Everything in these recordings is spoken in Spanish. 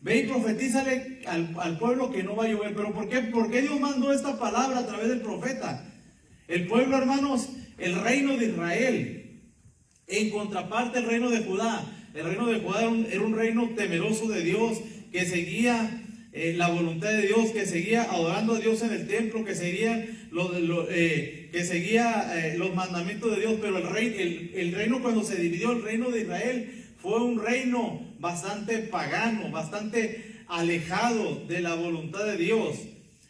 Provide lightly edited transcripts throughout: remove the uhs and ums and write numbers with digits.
ve y profetízale al pueblo que no va a llover. Pero ¿por qué Dios mandó esta palabra a través del profeta? El pueblo, hermanos, el reino de Israel, en contraparte el reino de Judá. El reino de Judá era un reino temeroso de Dios, que seguía la voluntad de Dios, que seguía adorando a Dios en el templo, que seguía los mandamientos de Dios. Pero el reino, cuando se dividió, el reino de Israel fue un reino bastante pagano, bastante alejado de la voluntad de Dios.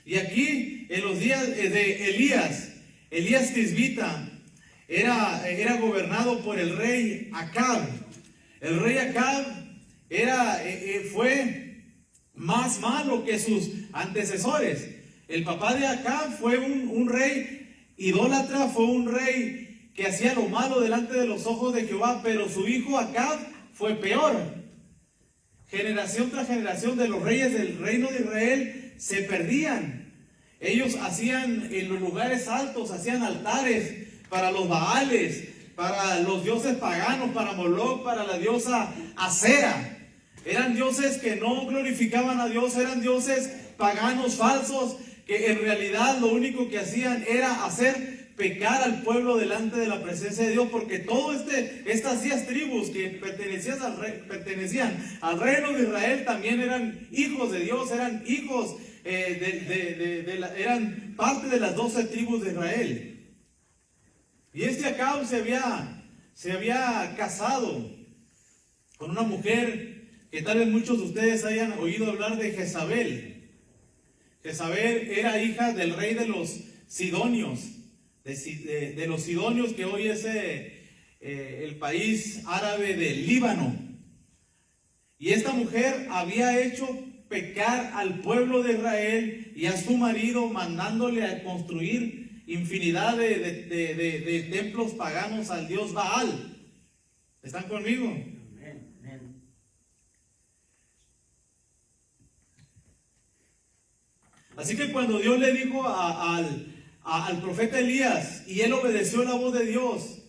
Y aquí, en los días de Elías Tisbita era gobernado por el rey Acab. El rey Acab fue más malo que sus antecesores. El papá de Acab fue un rey idólatra, fue un rey que hacía lo malo delante de los ojos de Jehová, pero su hijo Acab fue peor. Generación tras generación de los reyes del reino de Israel se perdían. Ellos hacían en los lugares altos, hacían altares para los Baales, para los dioses paganos, para Moloch, para la diosa Acera. Eran dioses que no glorificaban a Dios, eran dioses paganos falsos, que en realidad lo único que hacían era hacer pecar al pueblo delante de la presencia de Dios, porque estas 10 tribus que pertenecían al reino de Israel también eran hijos de Dios, eran hijos, eran parte de las 12 tribus de Israel. Y Acab se había casado con una mujer que tal vez muchos de ustedes hayan oído hablar de Jezabel. Jezabel era hija del rey de los Sidonios, de los Sidonios, que hoy es el país árabe del Líbano. Y esta mujer había hecho pecar al pueblo de Israel y a su marido, mandándole a construir infinidad de templos paganos al dios Baal. ¿Están conmigo? Así que cuando Dios le dijo al profeta Elías, y él obedeció la voz de Dios,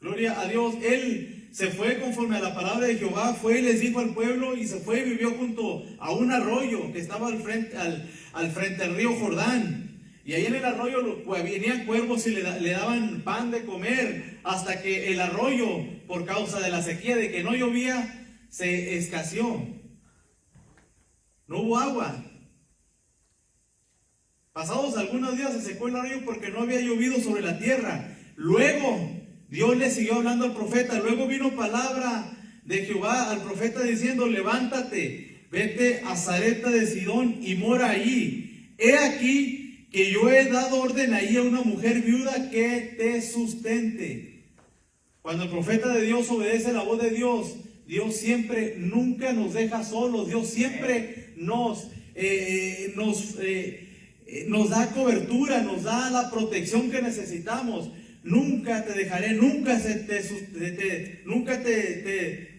gloria a Dios, él se fue conforme a la palabra de Jehová, fue y les dijo al pueblo, y se fue y vivió junto a un arroyo que estaba al frente del río Jordán. Y ahí en el arroyo venían cuervos y le daban pan de comer, hasta que el arroyo, por causa de la sequía, de que no llovía, se escaseó. No hubo agua. Pasados algunos días se secó el arroyo porque no había llovido sobre la tierra. Luego Dios le siguió hablando al profeta. Luego vino palabra de Jehová al profeta diciendo: levántate, vete a Sarepta de Sidón y mora allí. He aquí que yo he dado orden allí a una mujer viuda que te sustente. Cuando el profeta de Dios obedece la voz de Dios, Dios siempre, nunca nos deja solos. Dios siempre nos da cobertura, nos da la protección que necesitamos. Nunca te dejaré, nunca te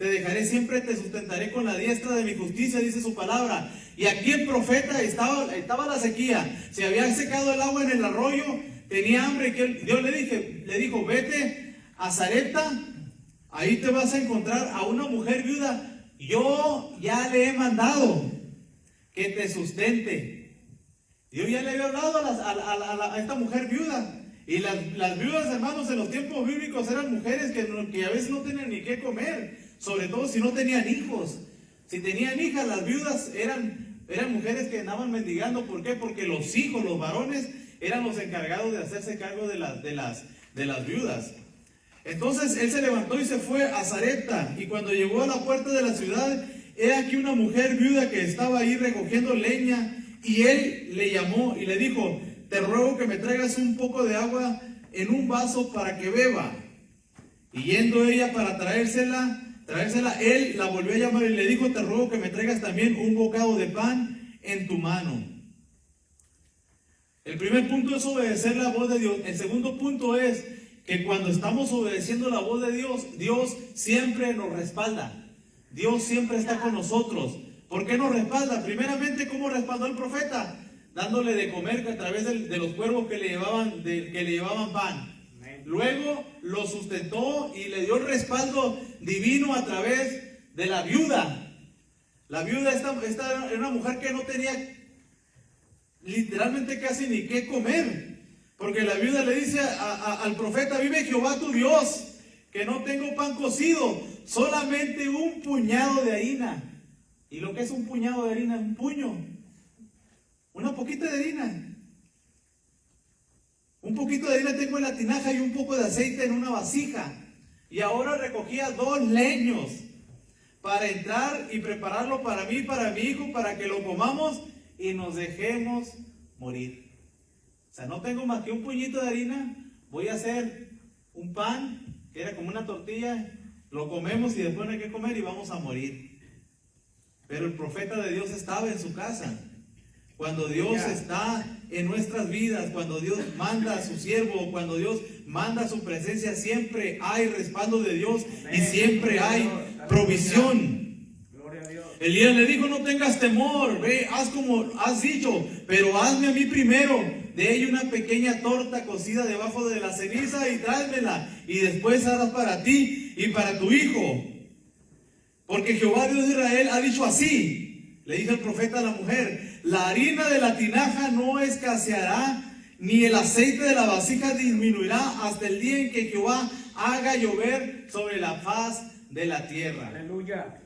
dejaré, siempre te sustentaré con la diestra de mi justicia, dice su palabra. Y aquí el profeta estaba la sequía, se había secado el agua en el arroyo, tenía hambre. Dios le dijo: vete a Sarepta, ahí te vas a encontrar a una mujer viuda. Yo ya le he mandado que te sustente. Dios ya le había hablado a esta mujer viuda. Y las viudas, hermanos, en los tiempos bíblicos eran mujeres que a veces no tenían ni qué comer, sobre todo si no tenían hijos. Si tenían hijas, las viudas eran mujeres que andaban mendigando. ¿Por qué? Porque los hijos, los varones, eran los encargados de hacerse cargo de las viudas. Entonces él se levantó y se fue a Sarepta. Y cuando llegó a la puerta de la ciudad, he aquí una mujer viuda que estaba ahí recogiendo leña. Y él le llamó y le dijo: te ruego que me traigas un poco de agua en un vaso para que beba. Y yendo ella para traérsela, él la volvió a llamar y le dijo: te ruego que me traigas también un bocado de pan en tu mano. El primer punto es obedecer la voz de Dios. El segundo punto es que cuando estamos obedeciendo la voz de Dios, Dios siempre nos respalda. Dios siempre está con nosotros. ¿Por qué nos respalda? Primeramente, ¿cómo respaldó el profeta? Dándole de comer a través de los cuervos que le llevaban pan. Luego lo sustentó y le dio el respaldo divino a través de la viuda. La viuda, esta era una mujer que no tenía literalmente casi ni qué comer. Porque la viuda le dice al profeta: vive Jehová tu Dios, que no tengo pan cocido, solamente un puñado de harina. ¿Y lo que es un puñado de harina? Un puño, una poquita de harina. Un poquito de harina tengo en la tinaja y un poco de aceite en una vasija. Y ahora recogía 2 leños para entrar y prepararlo para mí, para mi hijo, para que lo comamos y nos dejemos morir. O sea, no tengo más que un puñito de harina, voy a hacer un pan, que era como una tortilla, lo comemos y después no hay que comer y vamos a morir. Pero el profeta de Dios estaba en su casa. Cuando Dios está en nuestras vidas, cuando Dios manda a su siervo, cuando Dios manda su presencia, siempre hay respaldo de Dios y siempre hay provisión. Elías le dijo: no tengas temor, ve, haz como has dicho, pero hazme a mí primero de ella una pequeña torta cocida debajo de la ceniza y tráemela, y después harás para ti y para tu hijo. Porque Jehová Dios de Israel ha dicho así, le dijo el profeta a la mujer: la harina de la tinaja no escaseará, ni el aceite de la vasija disminuirá hasta el día en que Jehová haga llover sobre la faz de la tierra. Aleluya.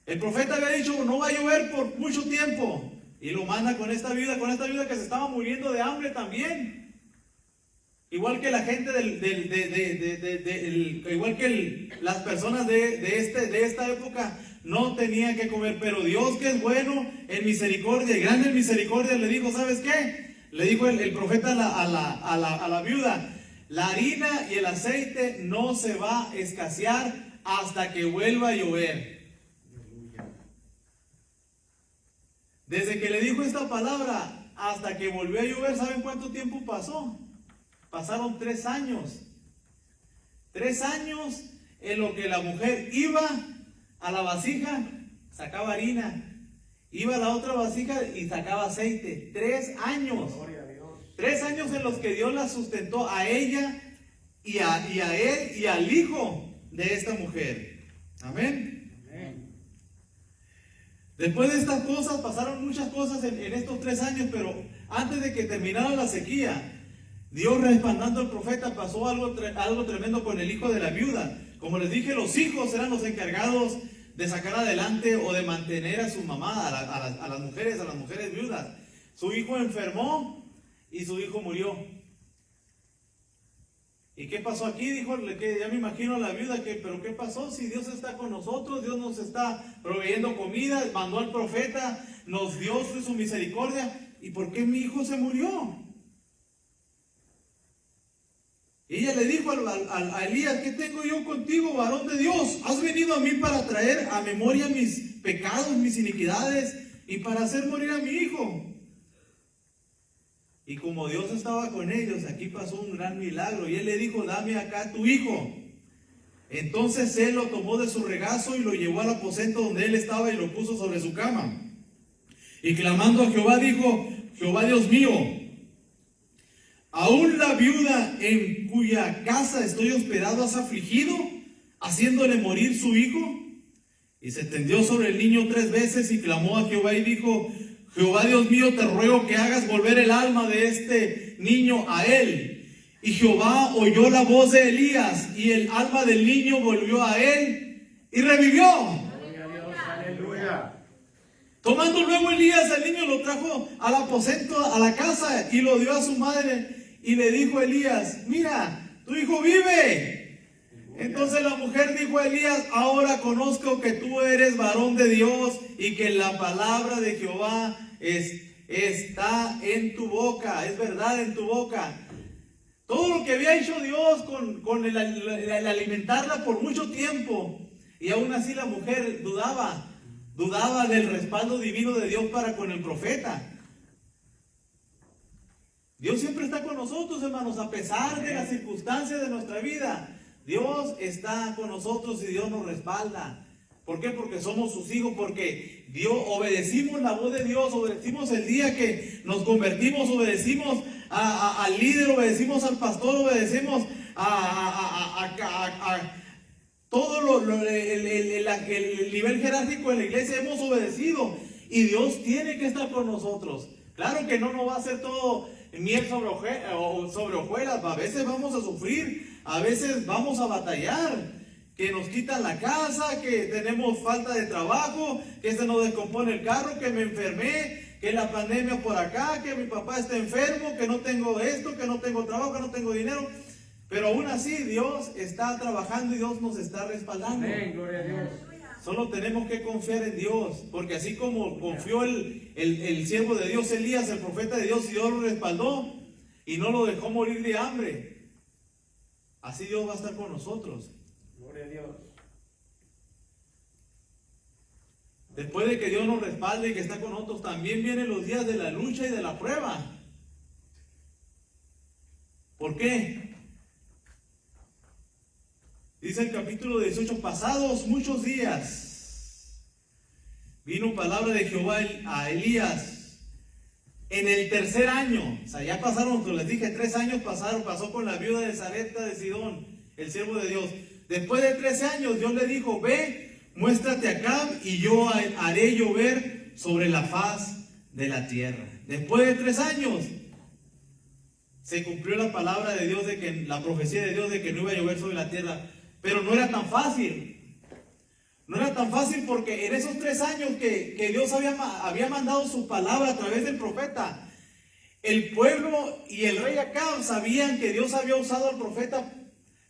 El profeta había dicho: no va a llover por mucho tiempo. Y lo manda con esta viuda que se estaba muriendo de hambre también. Igual que la gente igual que las personas de esta época no tenían que comer. Pero Dios, que es bueno en misericordia y grande en misericordia, le dijo: ¿sabes qué? Le dijo el profeta a la viuda: la harina y el aceite no se va a escasear hasta que vuelva a llover. Desde que le dijo esta palabra hasta que volvió a llover, ¿saben cuánto tiempo pasó? Pasaron 3 años. 3 años en lo que la mujer iba a la vasija, sacaba harina, iba a la otra vasija y sacaba aceite. 3 años. 3 años en los que Dios la sustentó a ella y a él y al hijo de esta mujer. Amén. Después de estas cosas, pasaron muchas cosas en estos 3 años, pero antes de que terminara la sequía, Dios, respaldando al profeta, pasó algo tremendo con el hijo de la viuda. Como les dije, los hijos eran los encargados de sacar adelante o de mantener a su mamá, a las mujeres viudas. Su hijo enfermó y su hijo murió. ¿Y qué pasó aquí? Dijo, que ya me imagino a la viuda, pero ¿qué pasó? Si Dios está con nosotros, Dios nos está proveyendo comida, mandó al profeta, nos dio su misericordia, ¿y por qué mi hijo se murió? Y ella le dijo a Elías: ¿qué tengo yo contigo, varón de Dios? ¿Has venido a mí para traer a memoria mis pecados, mis iniquidades, y para hacer morir a mi hijo? Y como Dios estaba con ellos, aquí pasó un gran milagro. Y él le dijo: dame acá tu hijo. Entonces él lo tomó de su regazo y lo llevó al aposento donde él estaba y lo puso sobre su cama. Y clamando a Jehová dijo: Jehová Dios mío, ¿aún la viuda en cuya casa estoy hospedado has afligido, haciéndole morir su hijo? Y se tendió sobre el niño 3 veces y clamó a Jehová y dijo: Jehová Dios mío, te ruego que hagas volver el alma de este niño a él. Y Jehová oyó la voz de Elías, y el alma del niño volvió a él y revivió. Aleluya. Tomando luego Elías al niño, lo trajo al aposento, a la casa, y lo dio a su madre. Y le dijo a Elías: mira, tu hijo vive. Entonces la mujer dijo a Elías: ahora conozco que tú eres varón de Dios y que la palabra de Jehová está en tu boca, es verdad en tu boca. Todo lo que había hecho Dios con el alimentarla por mucho tiempo, y aún así la mujer dudaba del respaldo divino de Dios para con el profeta. Dios siempre está con nosotros, hermanos, a pesar de las circunstancias de nuestra vida. Dios está con nosotros y Dios nos respalda. ¿Por qué? Porque somos sus hijos, porque obedecimos la voz de Dios, obedecimos el día que nos convertimos, obedecimos al líder, obedecimos al pastor, obedecimos el nivel jerárquico en la iglesia hemos obedecido. Y Dios tiene que estar con nosotros. Claro que no nos va a hacer todo miel sobre hojuelas. A veces vamos a sufrir, a veces vamos a batallar. Que nos quitan la casa, que tenemos falta de trabajo, que se nos descompone el carro, que me enfermé, que la pandemia por acá, que mi papá está enfermo, que no tengo esto, que no tengo trabajo, que no tengo dinero. Pero aún así Dios está trabajando y Dios nos está respaldando. Amén, gloria a Dios. Solo tenemos que confiar en Dios, porque así como confió el siervo de Dios Elías, el profeta de Dios, y Dios lo respaldó y no lo dejó morir de hambre, así Dios va a estar con nosotros. Gloria a Dios. Después de que Dios nos respalde y que está con nosotros, también vienen los días de la lucha y de la prueba. ¿Por qué? Dice el capítulo 18, pasados muchos días, vino palabra de Jehová a Elías en el tercer año. O sea, ya pasaron, como les dije, 3 años pasó con la viuda de Sarepta de Sidón, el siervo de Dios. Después de 13 años, Dios le dijo, ve, muéstrate acá y yo haré llover sobre la faz de la tierra. Después de 3 años, se cumplió la palabra de Dios, la profecía de Dios de que no iba a llover sobre la tierra. Pero no era tan fácil. No era tan fácil porque en esos 3 años que Dios había mandado su palabra a través del profeta, el pueblo y el rey Acab sabían que Dios había usado al profeta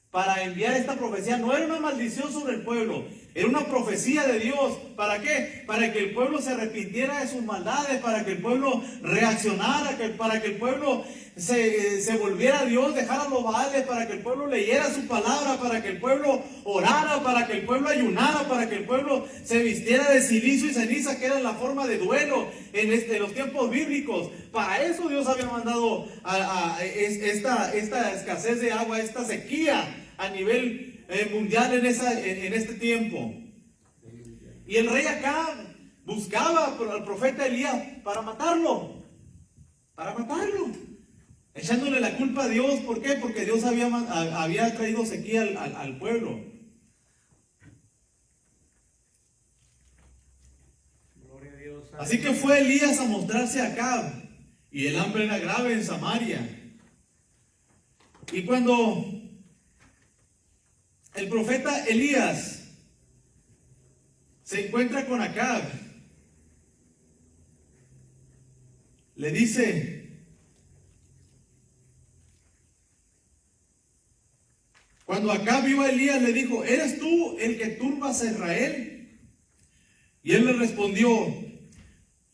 para enviar esta profecía. No era una maldición sobre el pueblo, era una profecía de Dios. ¿Para qué? Para que el pueblo se arrepintiera de sus maldades, para que el pueblo reaccionara, para que el pueblo se volviera a Dios, dejara los baales, para que el pueblo leyera su palabra, para que el pueblo orara, para que el pueblo ayunara, para que el pueblo se vistiera de silicio y ceniza, que era la forma de duelo en los tiempos bíblicos. Para eso Dios había mandado esta escasez de agua, esta sequía a nivel mundial en este tiempo. Y el rey acá buscaba al profeta Elías para matarlo, echándole la culpa a Dios. ¿Por qué? Porque Dios había traído sequía al pueblo. Gloria a Dios. Así que fue Elías a mostrarse a Acab, y el hambre era grave en Samaria. Y cuando el profeta Elías se encuentra con Acab, le dice: cuando Acab vio a Elías, le dijo, ¿eres tú el que turbas a Israel? Y él le respondió,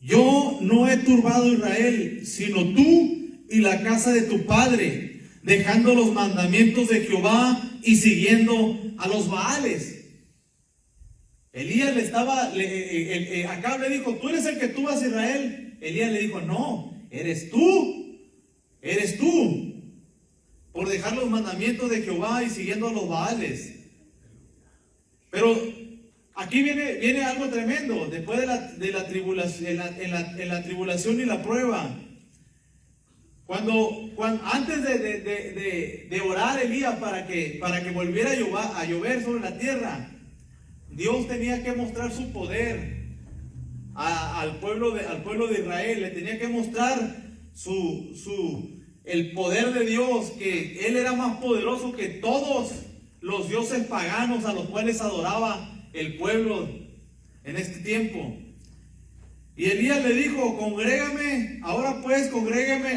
yo no he turbado a Israel, sino tú y la casa de tu padre, dejando los mandamientos de Jehová y siguiendo a los Baales. Elías Acab le dijo, ¿tú eres el que turbas a Israel? Elías le dijo, no, eres tú, por dejar los mandamientos de Jehová y siguiendo a los Baales. Pero aquí viene algo tremendo. Después de la tribulación, en la tribulación y la prueba, antes de orar Elías para que volviera a llover sobre la tierra, Dios tenía que mostrar su poder al pueblo de Israel. Le tenía que mostrar el poder de Dios, que Él era más poderoso que todos los dioses paganos a los cuales adoraba el pueblo en este tiempo. Y Elías le dijo, congrégame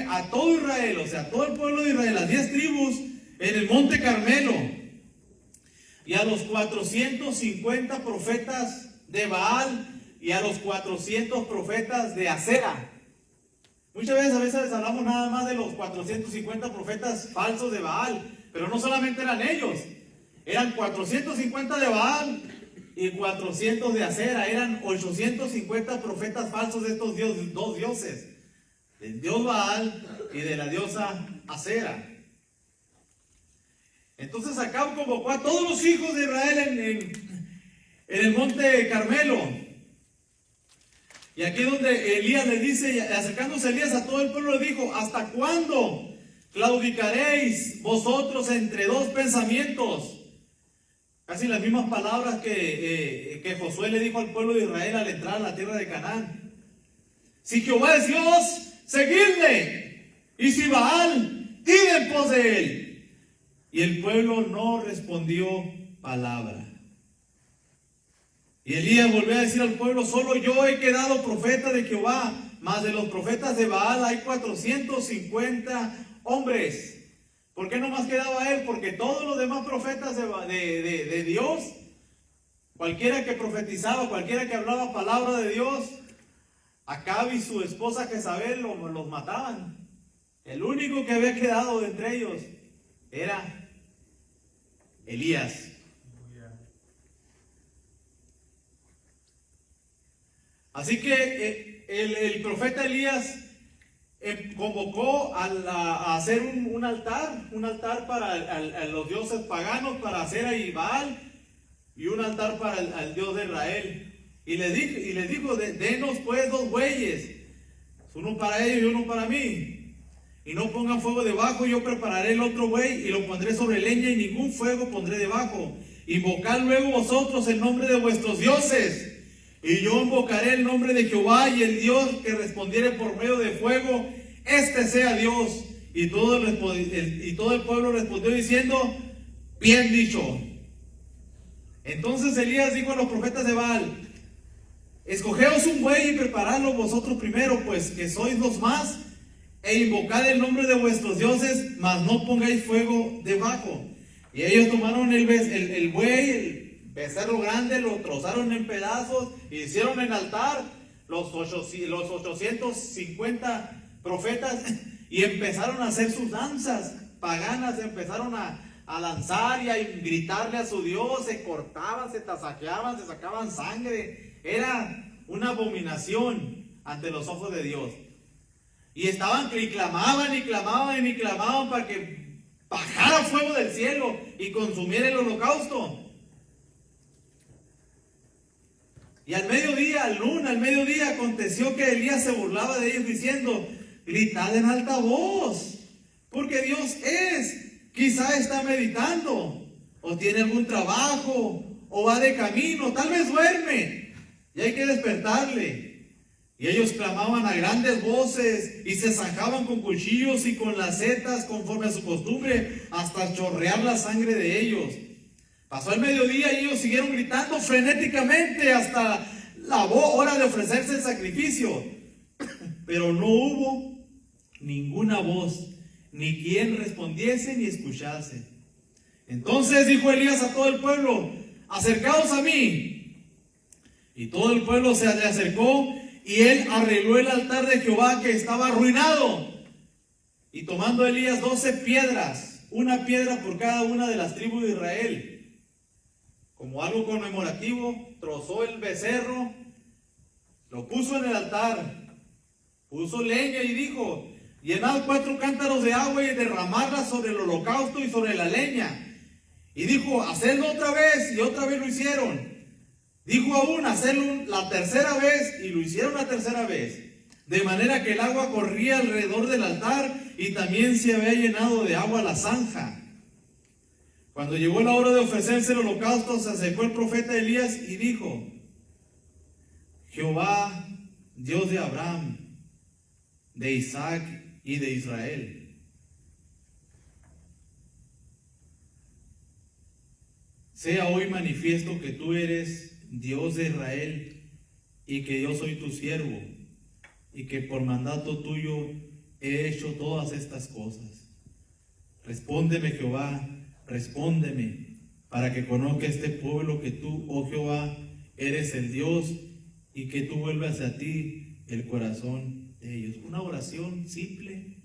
a todo Israel, o sea, a todo el pueblo de Israel, las 10 tribus, en el monte Carmelo, y a los 450 profetas de Baal, y a los 400 profetas de Acera. Muchas veces hablamos nada más de los 450 profetas falsos de Baal, pero no solamente eran ellos, eran 450 de Baal y 400 de Acera. Eran 850 profetas falsos de estos dos dioses, del dios Baal y de la diosa Acera. Entonces Acab convocó a todos los hijos de Israel en el monte Carmelo. Y aquí donde Elías le dice, acercándose Elías a todo el pueblo, le dijo, ¿hasta cuándo claudicaréis vosotros entre dos pensamientos? Casi las mismas palabras que Josué le dijo al pueblo de Israel al entrar a la tierra de Canaán. Si Jehová es Dios, seguidle. Y si Baal, id en pos de él. Y el pueblo no respondió palabra. Y Elías volvió a decir al pueblo: solo yo he quedado profeta de Jehová, mas de los profetas de Baal hay 450 hombres. ¿Por qué nomás quedaba él? Porque todos los demás profetas de Dios, cualquiera que profetizaba, cualquiera que hablaba palabra de Dios, Acab y su esposa Jezabel los mataban. El único que había quedado de entre ellos era Elías. Así que el profeta Elías convocó a hacer un altar para los dioses paganos, para Acera y Baal, y un altar para el Dios de Israel. Y les dijo: denos pues 2 bueyes, uno para ellos y uno para mí. Y no pongan fuego debajo, yo prepararé el otro buey y lo pondré sobre leña, y ningún fuego pondré debajo. Invocad luego vosotros el nombre de vuestros dioses, y yo invocaré el nombre de Jehová, y el Dios que respondiere por medio de fuego, este sea Dios. Y todo el pueblo respondió diciendo: bien dicho. Entonces Elías dijo a los profetas de Baal: escogeos un buey y preparadlo vosotros primero, pues que sois los más, e invocad el nombre de vuestros dioses, mas no pongáis fuego debajo. Y ellos tomaron el buey, el becerro grande, lo trozaron en pedazos, hicieron el altar, los 850 profetas, y empezaron a hacer sus danzas paganas, empezaron a lanzar y a gritarle a su Dios, se cortaban, se tasajeaban, se sacaban sangre. Era una abominación ante los ojos de Dios. Y clamaban para que bajara fuego del cielo y consumiera el holocausto. Y al mediodía aconteció que Elías se burlaba de ellos diciendo: gritad en alta voz, porque Dios quizá está meditando, o tiene algún trabajo, o va de camino, tal vez duerme, y hay que despertarle. Y ellos clamaban a grandes voces, y se zanjaban con cuchillos y con lacetas, conforme a su costumbre, hasta chorrear la sangre de ellos. Pasó el mediodía y ellos siguieron gritando frenéticamente hasta la hora de ofrecerse el sacrificio. Pero no hubo ninguna voz, ni quien respondiese ni escuchase. Entonces dijo Elías a todo el pueblo: acercaos a mí. Y todo el pueblo se le acercó, y él arregló el altar de Jehová, que estaba arruinado. Y tomando Elías 12 piedras, una piedra por cada una de las tribus de Israel, como algo conmemorativo, trozó el becerro, lo puso en el altar, puso leña y dijo: llenad 4 cántaros de agua y derramadla sobre el holocausto y sobre la leña. Y dijo: hacedlo otra vez, y otra vez lo hicieron. Dijo aún: hacedlo la tercera vez, y lo hicieron la tercera vez. De manera que el agua corría alrededor del altar, y también se había llenado de agua la zanja. Cuando llegó la hora de ofrecerse el holocausto, se acercó el profeta Elías y dijo: Jehová, Dios de Abraham, de Isaac y de Israel, sea hoy manifiesto que tú eres Dios de Israel, y que yo soy tu siervo, y que por mandato tuyo he hecho todas estas cosas. Respóndeme, Jehová, respóndeme, para que conozca este pueblo que tú, oh Jehová, eres el Dios, y que tú vuelvas a ti el corazón de ellos. Una oración simple.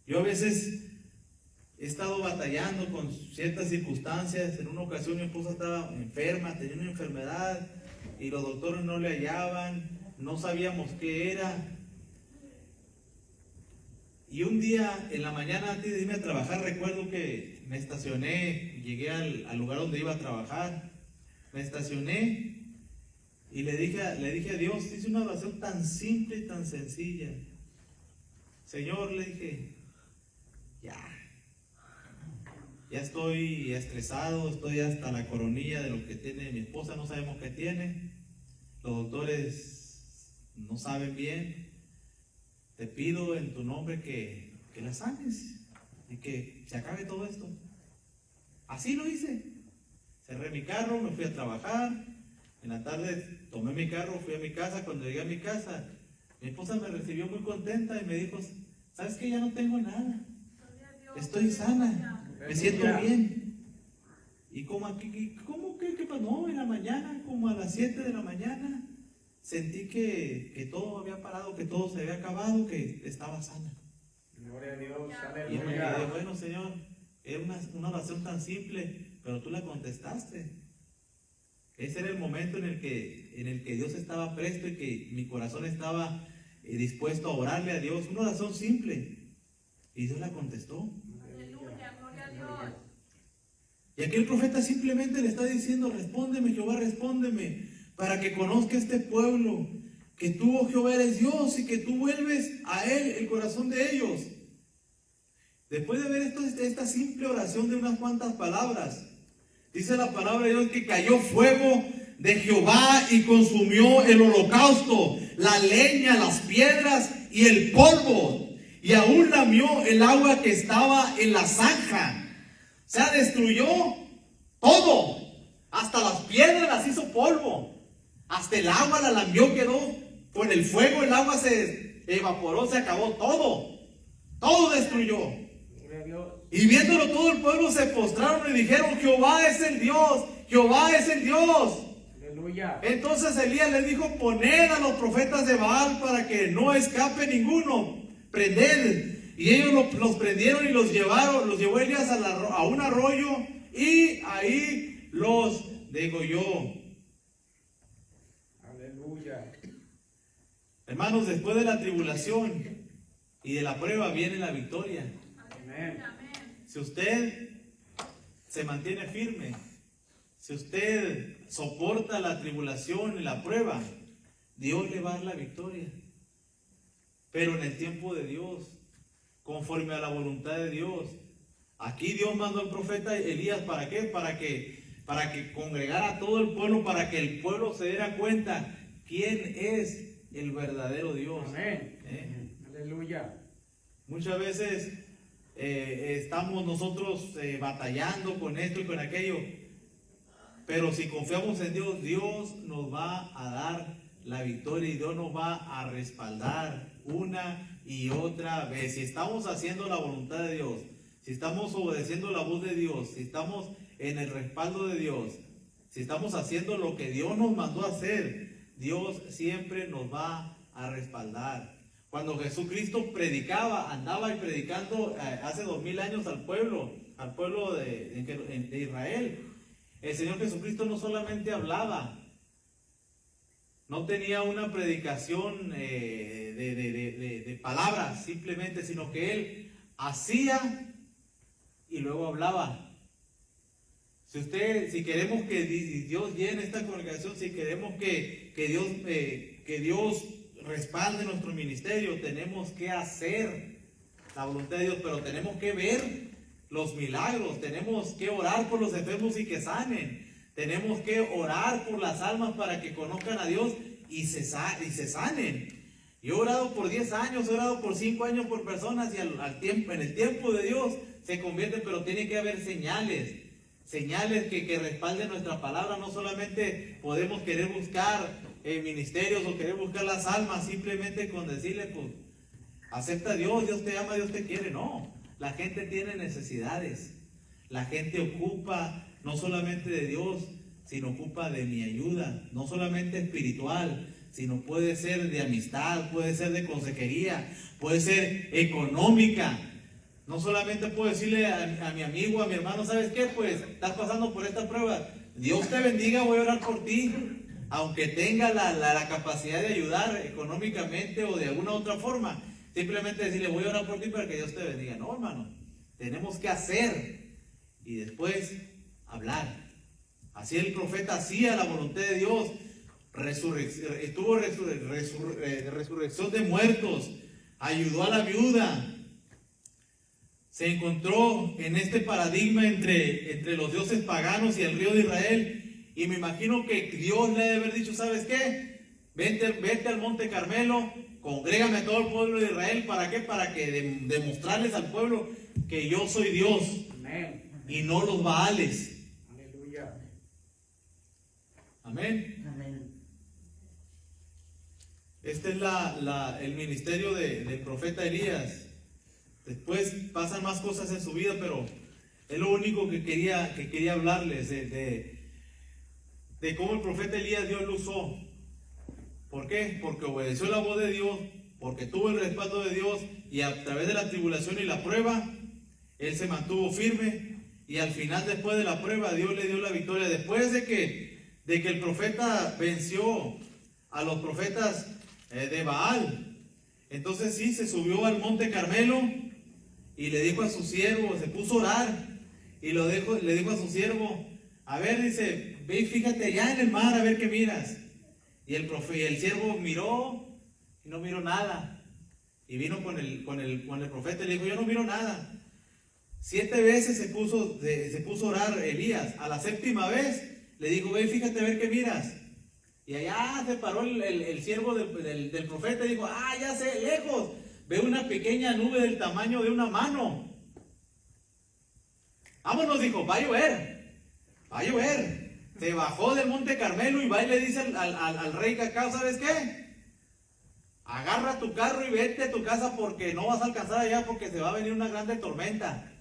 Yo a veces he estado batallando con ciertas circunstancias. En una ocasión mi esposa estaba enferma, tenía una enfermedad, y los doctores no le hallaban, no sabíamos qué era. Y un día en la mañana, antes de irme a trabajar, recuerdo que me estacioné, llegué al lugar donde iba a trabajar, me estacioné y le dije a Dios, hice una oración tan simple y tan sencilla. Señor, le dije, ya, ya estoy estresado, estoy hasta la coronilla de lo que tiene mi esposa, no sabemos qué tiene. Los doctores no saben bien. Te pido en tu nombre que la sanes y que se acabe todo esto. Así lo hice. Cerré mi carro, me fui a trabajar. En la tarde tomé mi carro, fui a mi casa. Cuando llegué a mi casa, mi esposa me recibió muy contenta y me dijo: ¿sabes qué? Ya no tengo nada. Estoy sana, me siento bien. Y como aquí, ¿cómo que pasó? No, en la mañana, como a las 7 de la mañana, sentí que todo había parado, que todo se había acabado, que estaba sana. Gloria a Dios, Y yo me aleluya. quedé, bueno, Señor, era una oración tan simple, pero tú la contestaste. Ese era el momento en el que Dios estaba presto y que mi corazón estaba dispuesto a orarle a Dios. Una oración simple. Y Dios la contestó. Aleluya, gloria a Dios. Y aquí el profeta simplemente le está diciendo: respóndeme, Jehová, respóndeme, para que conozca este pueblo que tú, oh Jehová, eres Dios y que tú vuelves a Él el corazón de ellos. Después de ver esta simple oración de unas cuantas palabras, dice la palabra de Dios que cayó fuego de Jehová y consumió el holocausto, la leña, las piedras y el polvo, y aún lamió el agua que estaba en la zanja. O sea, destruyó todo, hasta las piedras las hizo polvo, hasta el agua la lamió, quedó con el fuego, el agua se evaporó, se acabó todo destruyó. Gloria a Dios. Y viéndolo todo el pueblo se postraron y dijeron: Jehová es el Dios, Jehová es el Dios. Aleluya. Entonces Elías les dijo: poned a los profetas de Baal para que no escape ninguno, prended. Y ellos los prendieron y los llevó Elías a un arroyo y ahí los degolló. Aleluya. Hermanos, después de la tribulación y de la prueba viene la victoria. Amén. Amén. Si usted se mantiene firme, si usted soporta la tribulación y la prueba, Dios le va a dar la victoria. Pero en el tiempo de Dios, conforme a la voluntad de Dios. Aquí Dios mandó al profeta Elías, ¿para qué? Para que congregara a todo el pueblo, para que el pueblo se diera cuenta quién es el verdadero Dios. Amén. Aleluya. Muchas veces estamos nosotros batallando con esto y con aquello, pero si confiamos en Dios, Dios nos va a dar la victoria y Dios nos va a respaldar una y otra vez. Si estamos haciendo la voluntad de Dios, si estamos obedeciendo la voz de Dios, si estamos en el respaldo de Dios, si estamos haciendo lo que Dios nos mandó a hacer, Dios siempre nos va a respaldar. Cuando Jesucristo predicaba, andaba y predicando hace 2000 años al pueblo de Israel, el Señor Jesucristo no solamente hablaba, no tenía una predicación de palabras simplemente, sino que Él hacía y luego hablaba. Si queremos que Dios llene esta congregación, si queremos que Dios respalde nuestro ministerio, tenemos que hacer la voluntad de Dios, pero tenemos que ver los milagros, tenemos que orar por los enfermos y que sanen, tenemos que orar por las almas para que conozcan a Dios y se sanen. Yo he orado por 10 años, he orado por 5 años por personas y en el tiempo de Dios se convierte, pero tiene que haber señales que respalden nuestra palabra. No solamente podemos querer buscar ministerios o querer buscar las almas simplemente con decirle, pues, acepta a Dios, Dios te ama, Dios te quiere. No, la gente tiene necesidades, la gente ocupa no solamente de Dios, sino ocupa de mi ayuda, no solamente espiritual, sino puede ser de amistad, puede ser de consejería, puede ser económica. No solamente puedo decirle a mi amigo, a mi hermano: ¿sabes qué? Pues estás pasando por esta prueba, Dios te bendiga, voy a orar por ti, aunque tenga la capacidad de ayudar económicamente o de alguna otra forma. Simplemente decirle: voy a orar por ti para que Dios te bendiga. No, hermano, tenemos que hacer y después hablar. Así el profeta hacía la voluntad de Dios. Estuvo resurrección de muertos, ayudó a la viuda, se encontró en este paradigma entre los dioses paganos y el río de Israel. Y me imagino que Dios le debe haber dicho, ¿sabes qué? Vete al Monte Carmelo, congrégame a todo el pueblo de Israel. ¿Para qué? Para que demostrarles al pueblo que yo soy Dios. Amén. Y no los Baales. Aleluya. Amén. Amén. Este es el ministerio del profeta Elías. Después pasan más cosas en su vida, pero es lo único que quería hablarles de cómo el profeta Elías Dios lo usó. ¿Por qué? Porque obedeció la voz de Dios, porque tuvo el respaldo de Dios, y a través de la tribulación y la prueba, él se mantuvo firme, y al final, después de la prueba, Dios le dio la victoria. Después de que el profeta venció a los profetas de Baal, entonces sí, se subió al Monte Carmelo y le dijo a su siervo, se puso a orar, y le dijo a su siervo, a ver, dice, ve y fíjate allá en el mar a ver qué miras. Y el siervo miró y no miró nada. Y vino con el profeta y le dijo, yo no miro nada. 7 veces se puso a orar Elías. A la 7ª vez le dijo, ve y fíjate a ver qué miras. Y allá se paró el siervo del profeta y dijo, ya sé, lejos, veo una pequeña nube del tamaño de una mano. Vámonos, dijo, va a llover. Se bajó del Monte Carmelo y va y le dice al rey Cacao, ¿sabes qué? Agarra tu carro y vete a tu casa porque no vas a alcanzar allá porque se va a venir una grande tormenta.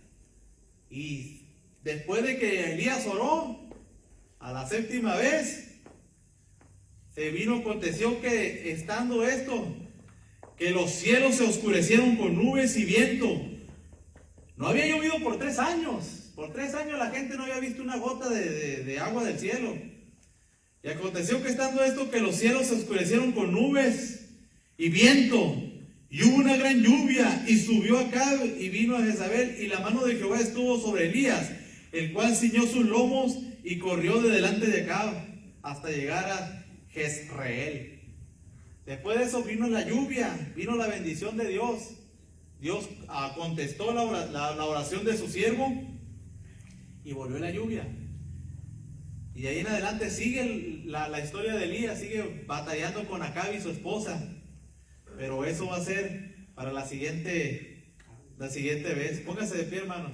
Y después de que Elías oró, a la 7ª vez, aconteció que estando esto, que los cielos se oscurecieron con nubes y viento. No había llovido por 3 años. Por 3 años la gente no había visto una gota de agua del cielo. Y aconteció que estando esto, que los cielos se oscurecieron con nubes y viento, y hubo una gran lluvia, y subió Acab y vino a Jezabel, y la mano de Jehová estuvo sobre Elías, el cual ciñó sus lomos y corrió de delante de Acab hasta llegar a Jezreel. Después de eso vino la lluvia, vino la bendición de Dios. Dios contestó la oración de su siervo y volvió la lluvia. Y de ahí en adelante sigue la historia de Elías, sigue batallando con Acab y su esposa. Pero eso va a ser para la siguiente vez. Pónganse de pie, hermanos.